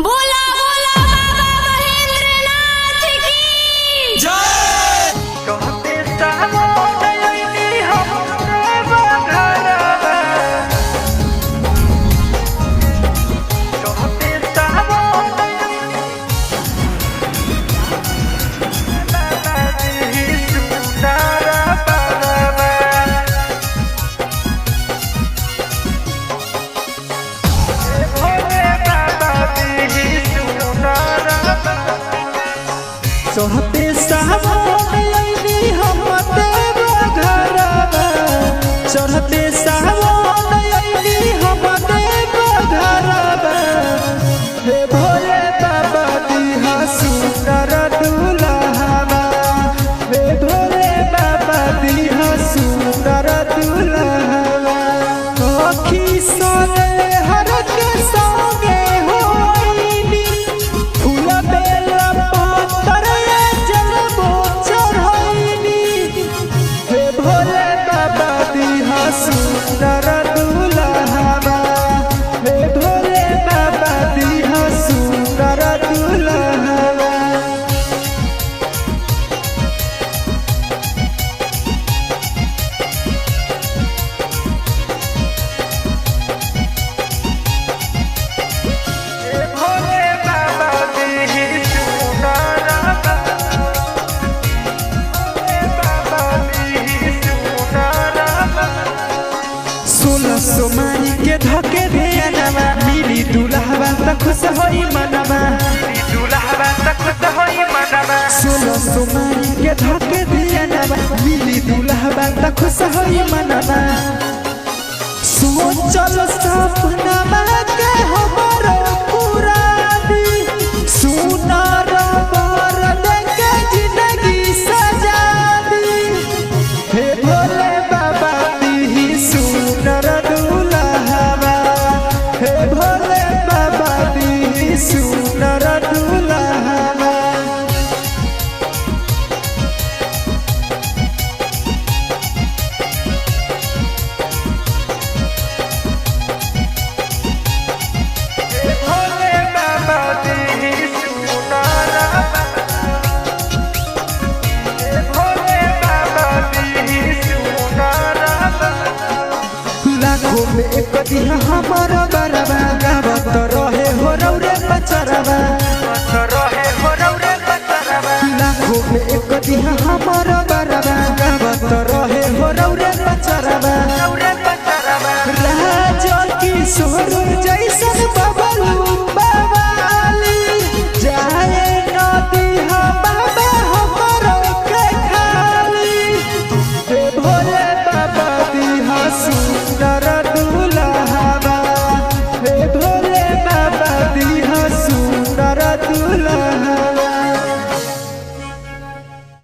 बोला बोला बाबा महेंद्रनाथ की जय। कहते सामो नयनी हमरे बघरवा, कहते सामो नयनी बाबाजी सुनारा बाबा, भोले बाबाजी सुनारा बाबा। चढ़ते सावन अइली हम देव घरवा, चढ़ते सावन अइली हम देव घरवा, हे भोले बाबा दिहा सुंदर दुल्हवा, हे भोले बाबा दिहा सुंदर दुल्हवा। अखी सने हर के संगे होइली, फूल बेला पत्तर जलबो चढ़ैली, हे भोले बाबा दिहा सुंदर दुल्हवा, हे भोले बाबा दिहा सुंदर दुल्हवा। हे भोले बाबा दिही सुनारा बाबा, भोले बाबा दिही सुनारा बाबा। 16 सोमवारी के धके ध्यानवा, मिली दुल्हवा त खुश होई मनवा, मिली दुल्हवा त खुश होई मनवा। 16 सोमवारी के धके ध्यानवा, मिली दुल्हवा त खुश होई मनवा। सोचल सपना के हमरो पुरानी, सुनार बर देके जिंदगी सजा दी, हे भोले बाबा दिही सुनर दुल्हवा, हे भोले बाबा दिही सुनर दुल्हवा। हे भोले बाबा दिही सुनारा बाबा, हे भोले बाबा दिही सुनारा बाबा। लाखों में एक दिहा हमर बरवा, गावत रहे हो रौरे बचरवा, रहे हो रौरे बचरवा। लाखों में एक दिहा हमर बरवा, गावत रहे हो रौरे बचरवा, रौरे बचरवा। राजा किशोर जैसन बबलू बवाली, जाए नदी हम बाबा हमरो के खाली, हे भोले बाबा दिहा सुंदर